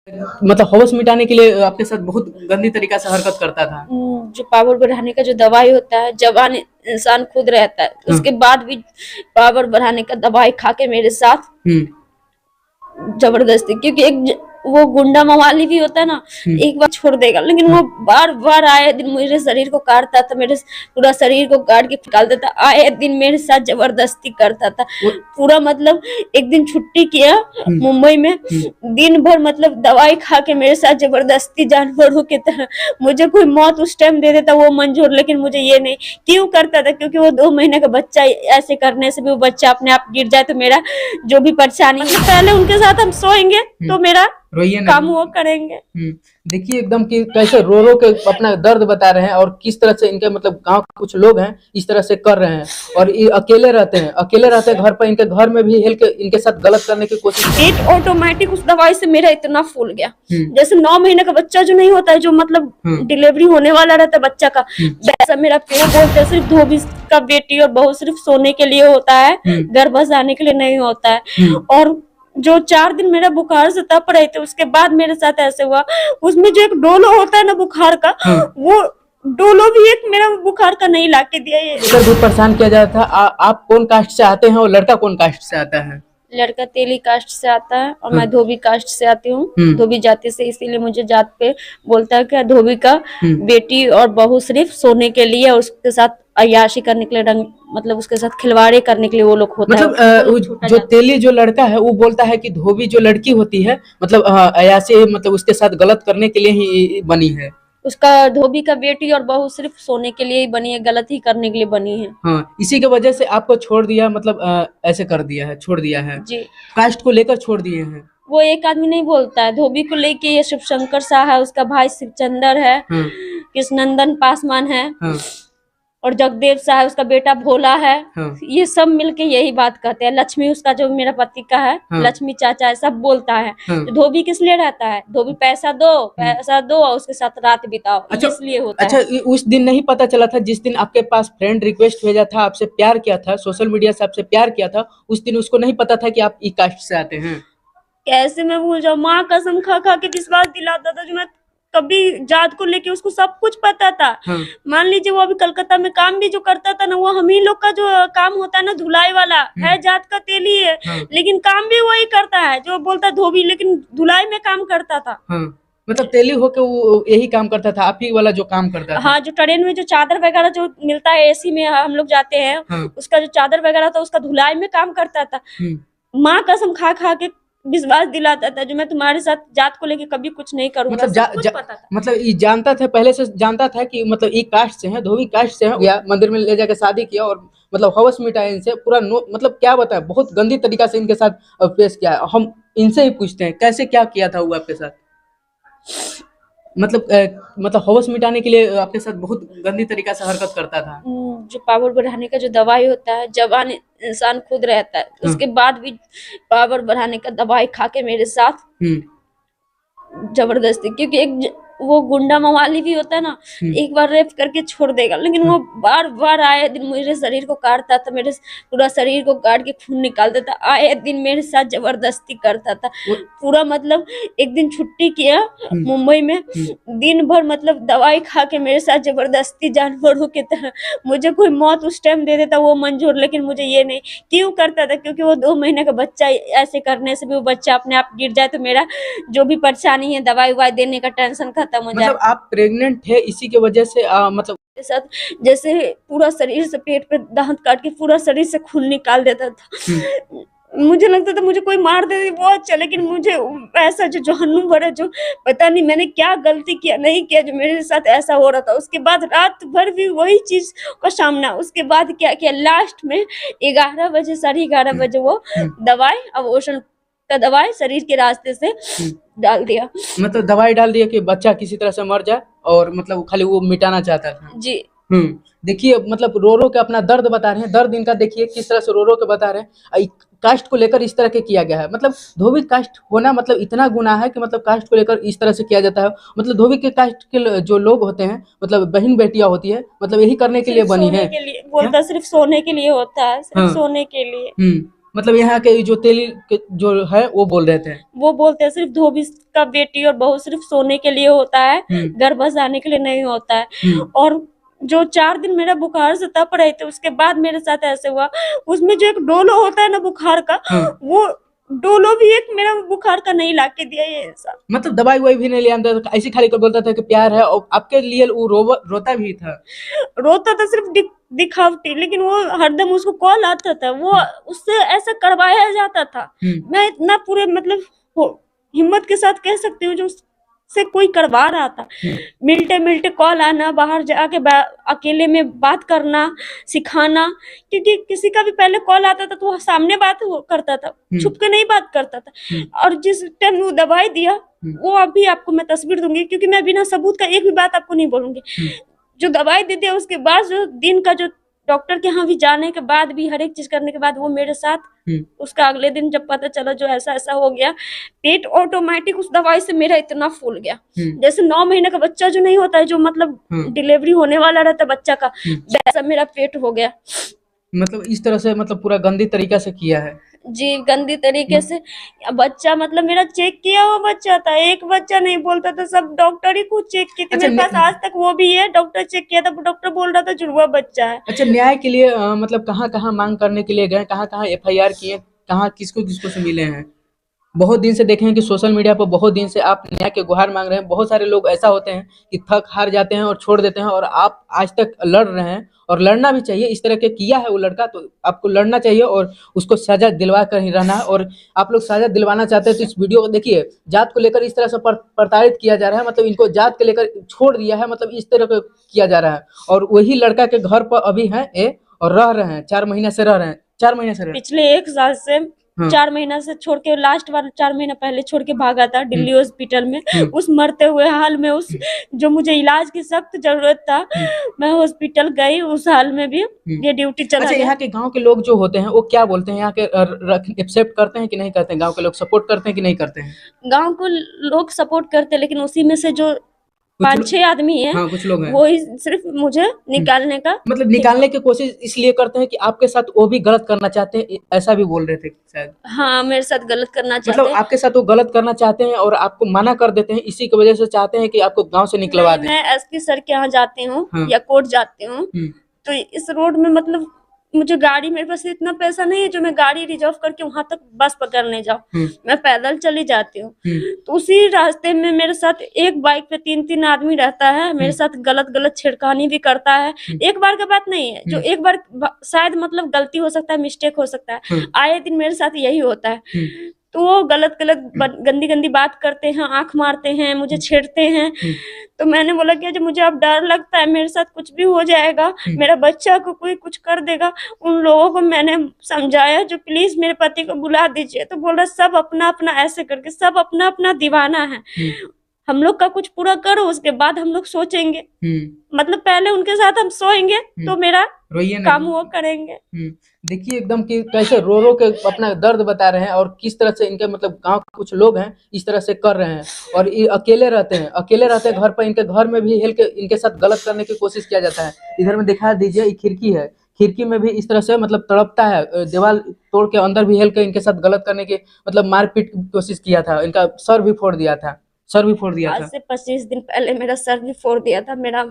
मतलब हवस मिटाने के लिए आपके साथ बहुत गंदी तरीका से हरकत करता था। जो पावर बढ़ाने का जो दवाई होता है, जवान इंसान खुद रहता है, हाँ। उसके बाद भी पावर बढ़ाने का दवाई खा के मेरे साथ जबरदस्ती, क्योंकि वो गुंडा मवाली भी होता है ना, एक बार छोड़ देगा, लेकिन वो बार बार आए दिन मेरे शरीर को काटता था, मेरे पूरा शरीर को काट के निकाल देता, आए दिन मेरे साथ जबरदस्ती करता था पूरा। मतलब एक दिन छुट्टी किया मुंबई में, दिन भर मतलब दवाई खा के मेरे साथ जबरदस्ती जानवरों की तरह, मुझे कोई मौत उस टाइम दे देता वो मंजूर, लेकिन मुझे ये नहीं। क्यों करता था? क्योंकि वो 2 महीने का बच्चा, ऐसे करने से भी वो बच्चा अपने आप गिर जाए तो मेरा जो भी परेशानी, मतलब पहले उनके साथ हम सोएंगे तो मेरा रोइए काम वो करेंगे। देखिए एकदम कि कैसे रो रो के अपना दर्द बता रहे हैं और किस तरह से इनके मतलब गांव के कुछ लोग हैं इस तरह से कर रहे हैं और ये अकेले रहते हैं घर पर, इनके घर में भी हेल के इनके साथ गलत करने की कोशिश। पेट ऑटोमेटिक उस दवाई से मेरा इतना फूल गया, जैसे 9 महीने का बच्चा जो नहीं होता है, जो मतलब डिलीवरी होने वाला रहता है बच्चा का, वैसा मेरा पेट। बोलते सिर्फ धोबी का बेटी और बहू सिर्फ सोने के लिए होता है, घर बसाने के लिए नहीं होता है। और जो 4 दिन मेरा बुखार से तप रहे थे, उसके बाद मेरे साथ ऐसे हुआ। उसमें जो एक डोलो होता है ना बुखार का, वो डोलो भी एक मेरा बुखार का नहीं ला के दिया। ये बहुत परेशान किया जाता था। आप कौन कास्ट से आते हैं और लड़का कौन कास्ट से आता है? लड़का तेली कास्ट से आता है और मैं धोबी कास्ट से आती हूँ, धोबी जाति से, इसीलिए मुझे जात पे बोलता है कि धोबी का बेटी और बहू सिर्फ सोने के लिए और उसके साथ अय्याशी करने के लिए, मतलब उसके साथ खिलवाड़े करने के लिए वो लोग होता मतलब है। जो तेली जो लड़का है वो बोलता है कि धोबी जो लड़की होती है मतलब अय्याशी मतलब उसके साथ गलत करने के लिए ही बनी है। उसका धोबी का बेटी और बहू सिर्फ सोने के लिए ही बनी है, गलत ही करने के लिए बनी है। हाँ, इसी की वजह से आपको छोड़ दिया, मतलब ऐसे कर दिया है, छोड़ दिया है जी। कास्ट को लेकर छोड़ दिए हैं। वो एक आदमी नहीं बोलता है, धोबी को लेके ये शिव शंकर शाह है, उसका भाई शिवचंदर है, कृष्णनंदन पासवान है, और जगदेव शाह है, उसका बेटा भोला है। ये सब मिलके यही बात कहते हैं। लक्ष्मी उसका जो मेरा पति का है, लक्ष्मी चाचा है, सब बोलता है। तो धोबी किस लिए रहता है? धोबी पैसा दो और उसके साथ रात बिताओ, इसलिए होता है। अच्छा, उस दिन नहीं पता चला था जिस दिन आपके पास फ्रेंड रिक्वेस्ट भेजा था, आपसे प्यार किया था, सोशल मीडिया से आपसे प्यार किया था, उस दिन उसको नहीं पता था कि आप ई कास्ट से आते हैं? कैसे मैं भूल जाऊं? माँ कसम खा खा के विश्वास दिलाता था जो मैं कभी जात को लेके, उसको सब कुछ पता था। मान लीजिए वो अभी कलकत्ता में काम भी जो करता था ना, वो हम ही लोग का जो काम होता है ना, धुलाई वाला है, जात का तेली है, लेकिन काम भी वही करता है जो बोलता धोबी, लेकिन धुलाई में काम करता था। मतलब तेली होके वो यही काम करता था, आप ही वाला जो काम करता था। हाँ, जो ट्रेन में जो चादर वगैरह जो मिलता है, एसी में हम लोग जाते हैं, उसका जो चादर वगैरह था, उसका धुलाई में काम करता था। माँ कसम खा खा के विश्वास दिलाता था जो मैं तुम्हारे साथ जात को लेके कभी कुछ नहीं करूंगा। मतलब पता था, मतलब ये जानता था, पहले से जानता था कि मतलब ये कास्ट से है, धोबी कास्ट से है। या मंदिर में ले जाकर शादी किया और मतलब हवस मिटाया इनसे पूरा। मतलब क्या बताया, बहुत गंदी तरीका से इनके साथ पेश किया। हम इनसे ही पूछते हैं कैसे क्या किया था वो आपके साथ? मतलब हवस मिटाने के लिए आपके साथ बहुत गंदी तरीका से हरकत करता था। जो पावर बढ़ाने का जो दवाई होता है, जवान इंसान खुद रहता है, उसके बाद भी पावर बढ़ाने का दवाई खा के मेरे साथ जबरदस्ती, क्योंकि वो गुंडा मवाली भी होता है ना, एक बार रेप करके छोड़ देगा, लेकिन वो बार बार आए दिन मेरे शरीर को काटता था, मेरे पूरा शरीर को काट के खून निकाल देता, आए दिन मेरे साथ जबरदस्ती करता था पूरा। मतलब एक दिन छुट्टी किया मुंबई में, दिन भर मतलब दवाई खा के मेरे साथ जबरदस्ती जानवरों की तरह, मुझे कोई मौत उस टाइम दे देता वो मंजूर, लेकिन मुझे ये नहीं। क्यों करता था? क्योंकि वो 2 महीने का बच्चा, ऐसे करने से भी वो बच्चा अपने आप गिर जाए तो मेरा जो भी परेशानी है, दवाई उवाई देने का टेंशन खत्म हो जाए। मतलब आप प्रेग्नेंट थे, इसी की वजह से मतलब साथ जैसे पूरा शरीर से, पेट पे दांत काट के पूरा शरीर से खून निकाल देता था। मुझे लगता था मुझे कोई मार दे वो अच्छा, लेकिन मुझे ऐसा जो जहन्नुम भरा, जो पता नहीं मैंने क्या गलती किया नहीं किया जो मेरे साथ ऐसा हो रहा था। उसके बाद रात भर भी वही चीज का सामना। उसके बाद क्या किया, लास्ट में 11 बजे, 11:30 बजे वो दवाई, अबॉर्शन का दवाई शरीर के रास्ते से डाल दिया। मतलब दवाई डाल दिया कि बच्चा किसी तरह से मर जाए, और मतलब खाली वो मिटाना चाहता था। जी। देखिए मतलब रो रो के अपना दर्द बता रहे हैं, दर्द इनका देखिए किस तरह से रो रो के बता रहे हैं। कास्ट को लेकर इस तरह के किया गया है। मतलब धोबी कास्ट होना मतलब इतना गुनाह है कि मतलब कास्ट को लेकर इस तरह से किया जाता है। मतलब धोबी के कास्ट के जो लोग होते हैं, मतलब बहन बेटियां होती है, मतलब यही करने के लिए बनी है। बोलता सिर्फ सोने के लिए होता है, सिर्फ सोने के लिए। मतलब यहाँ के जो जो है वो बोल रहे थे। वो बोलते हैं सिर्फ धोबी का बेटी और बहू सिर्फ सोने के लिए होता है, घर बसाने के लिए नहीं होता है। और जो 4 दिन मेरा बुखार से तप रहे थे, उसके बाद मेरे साथ ऐसे हुआ। उसमें जो एक डोलो होता है ना बुखार का, वो डोलो भी एक मेरा बुखार का नहीं लाके दिया ये ऐसा। मतलब दवाई वही भी नहीं ले आता था, ऐसे खाली कर बोलता था कि प्यार है, और आपके लिए वो रोता भी था। रोता था सिर्फ दिखावटी, लेकिन वो हरदम उसको कॉल आता था, वो उससे ऐसा करवाया जाता था। मैं इतना पूरे मतलब हिम्मत के साथ कह सकती हूँ जो से कोई करवा रहा था। मिलते मिलते कॉल आना, बाहर जाके अकेले में बात करना सिखाना, क्योंकि किसी का भी पहले कॉल आता था तो वो सामने बात करता था, छुप के नहीं बात करता था। और जिस टाइम वो दवाई दिया, वो अभी आपको मैं तस्वीर दूंगी, क्योंकि मैं बिना सबूत का एक भी बात आपको नहीं बोलूंगी। जो दवाई दे दिया उसके बाद, जो दिन का जो डॉक्टर के यहाँ भी जाने के बाद भी, हर एक चीज करने के बाद, वो मेरे साथ उसका अगले दिन जब पता चला जो ऐसा ऐसा हो गया, पेट ऑटोमेटिक उस दवाई से मेरा इतना फूल गया। जैसे 9 महीने का बच्चा जो नहीं होता है, जो मतलब डिलीवरी होने वाला रहता है बच्चा का, वैसा मेरा पेट हो गया। मतलब इस तरह से मतलब पूरा गंदी तरीका से किया है जी, गंदी तरीके से। बच्चा मतलब मेरा चेक किया हुआ बच्चा था, एक बच्चा नहीं बोलता था, सब डॉक्टर ही खुद चेक किए थे। अच्छा, मेरे पास आज तक वो भी है, डॉक्टर चेक किया था, डॉक्टर बोल रहा था जुड़वा बच्चा है। अच्छा, न्याय के लिए मतलब कहाँ कहाँ मांग करने के लिए गए, कहाँ कहाँ FIR किए, कहाँ किसको किसको से मिले हैं? बहुत दिन से देखे हैं कि सोशल मीडिया पर बहुत दिन से आप न्याय के गुहार मांग रहे हैं। बहुत सारे लोग ऐसा होते हैं कि थक हार जाते हैं और छोड़ देते हैं, और आप आज तक लड़ रहे हैं, और लड़ना भी चाहिए। इस तरह के किया है वो लड़का, तो आपको लड़ना चाहिए और उसको सजा दिलवा कर ही रहना है। और आप लोग सजा दिलवाना चाहते हैं तो इस वीडियो को देखिए। जात को लेकर इस तरह से प्रताड़ित किया जा रहा है, मतलब इनको जात के लेकर छोड़ दिया है, मतलब इस तरह का किया जा रहा है। और वही लड़का के घर पर अभी है ये, और रह रहे हैं, 4 महीने से रह रहे हैं, 4 महीने से पिछले 1 साल से 4 महीना से छोड़ के, लास्ट बार 4 महीना पहले छोड़ के भागा था दिल्ली हॉस्पिटल में। उस मरते हुए हाल में, उस जो मुझे इलाज की सख्त जरूरत था, मैं हॉस्पिटल गई, उस हाल में भी ये ड्यूटी चला अच्छा, गया। यहाँ के गांव के लोग जो होते हैं वो क्या बोलते हैं? यहाँ के एक्सेप्ट करते हैं कि नहीं करते हैं? गांव के लोग सपोर्ट करते हैं कि नहीं करते हैं? गांव को लोग सपोर्ट करते हैं, लेकिन उसी में से जो 5-6 आदमी हैं, हाँ, कुछ लोग हैं, वो ही सिर्फ मुझे निकालने का, मतलब निकालने की कोशिश इसलिए करते हैं कि आपके साथ वो भी गलत करना चाहते हैं, ऐसा भी बोल रहे थे शायद। हाँ, मेरे साथ गलत करना चाहते मतलब हैं। आपके साथ वो गलत करना चाहते हैं और आपको मना कर देते हैं, इसी की वजह से चाहते हैं कि आपको गांव से निकलवा दें। मैं SP सर के यहाँ जाती हूँ या कोर्ट जाती हूँ, तो इस रोड में मतलब मुझे गाड़ी, मेरे पास इतना पैसा नहीं है जो मैं गाड़ी रिजर्व करके वहां तक बस पकड़ने जाऊं। मैं पैदल चली जाती हूँ। तो उसी रास्ते में मेरे साथ एक बाइक पे 3-3 आदमी रहता है, मेरे साथ गलत गलत छेड़खानी भी करता है। एक बार का बात नहीं है, जो एक बार शायद मतलब गलती हो सकता है, मिस्टेक हो सकता है, आए दिन मेरे साथ यही होता है। तो वो गलत गलत गंदी गंदी बात करते हैं, आंख मारते हैं, मुझे छेड़ते हैं। तो मैंने बोला कि जब मुझे अब डर लगता है मेरे साथ कुछ भी हो जाएगा, मेरा बच्चा को कोई कुछ कर देगा। उन लोगों को मैंने समझाया जो प्लीज मेरे पति को बुला दीजिए, तो बोल रहा सब अपना अपना, ऐसे करके सब अपना अपना दीवाना है, हम लोग का कुछ पूरा करो, उसके बाद हम लोग सोचेंगे। मतलब पहले उनके साथ हम सोएंगे तो मेरा काम वो करेंगे। देखिए एकदम कि कैसे रो रो के अपना दर्द बता रहे हैं, और किस तरह से इनके मतलब गांव के कुछ लोग हैं इस तरह से कर रहे हैं, और ये अकेले रहते हैं घर पर। इनके घर में भी इनके साथ गलत करने की कोशिश किया जाता है। इधर में दिखा दीजिए, ये खिड़की है, खिड़की में भी इस तरह से मतलब तड़पता है, दीवार तोड़ के अंदर भी हेल के इनके साथ गलत करने की मतलब मारपीट की कोशिश किया था। इनका सर भी फोड़ दिया था। आज से 25 दिन पहले मेरा सर भी फोड़ दिया था। मेरा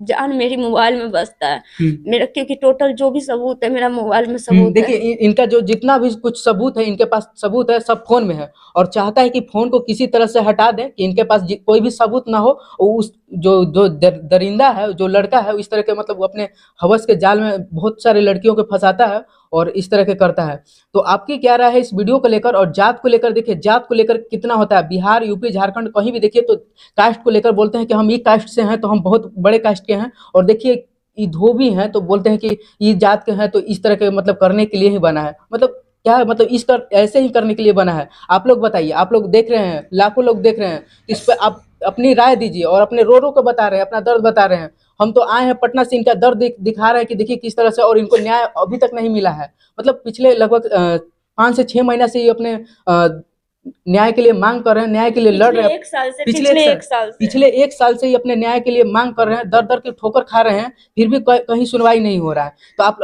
जान मेरी मोबाइल में बसता है मेरा, क्योंकि टोटल जो भी सबूत है मेरा मोबाइल में सबूत है। देखिए इनका जो जितना भी कुछ सबूत है, इनके पास सबूत है, सब फोन में है, और चाहता है कि फोन को किसी तरह से हटा दें कि इनके पास कोई भी सबूत ना हो। उस जो दरिंदा है, जो लड़का है, इस तरह के मतलब वो अपने हवस के जाल में बहुत सारे लड़कियों को फंसाता है और इस तरह के करता है। तो आपकी क्या राय है इस वीडियो को लेकर? और जात को लेकर देखिए, जात को लेकर कितना होता है, बिहार, यूपी, झारखंड कहीं भी देखिए तो कास्ट को लेकर बोलते हैं कि हम ये कास्ट से हैं तो हम बहुत बड़े कास्ट के हैं, और देखिए ये धोबी हैं तो बोलते हैं कि ये जात के हैं तो इस तरह के मतलब करने के लिए ही बना है। मतलब क्या है, मतलब ऐसे ही करने के लिए बना है। आप लोग बताइए, आप लोग देख रहे हैं, लाखों लोग देख रहे हैं, इस पर आप अपनी राय दीजिए, और अपने रो रो को बता रहे हैं, अपना दर्द बता रहे हैं। हम तो आए हैं पटना से, इनका दर्द दिखा रहे हैं कि देखिए किस तरह से, और इनको न्याय अभी तक नहीं मिला है। मतलब पिछले लगभग 5 से 6 महीना से ये अपने न्याय के लिए मांग कर रहे हैं, न्याय के लिए लड़ रहे हैं। पिछले एक साल से ही अपने न्याय के लिए मांग कर रहे हैं, दर दर के ठोकर खा रहे हैं, फिर भी कहीं सुनवाई नहीं हो रहा है। तो आप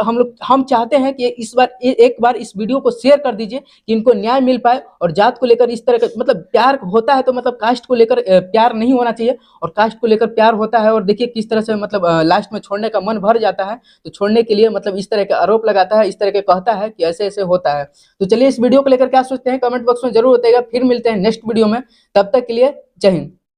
हम चाहते हैं कि इस बार एक बार इस वीडियो को शेयर कर दीजिए कि इनको न्याय मिल पाए। और जात को लेकर इस तरह का मतलब प्यार होता है तो मतलब कास्ट को लेकर प्यार नहीं होना चाहिए, और कास्ट को लेकर प्यार होता है। और देखिए किस तरह से मतलब लास्ट में छोड़ने का मन भर जाता है, तो छोड़ने के लिए मतलब इस तरह के आरोप लगाता है, इस तरह के कहता है कि ऐसे ऐसे होता है। तो चलिए इस वीडियो को लेकर क्या सोचते हैं कमेंट बॉक्स में जरूर बताइएगा। फिर मिलते हैं नेक्स्ट वीडियो में, तब तक के लिए जय हिंद।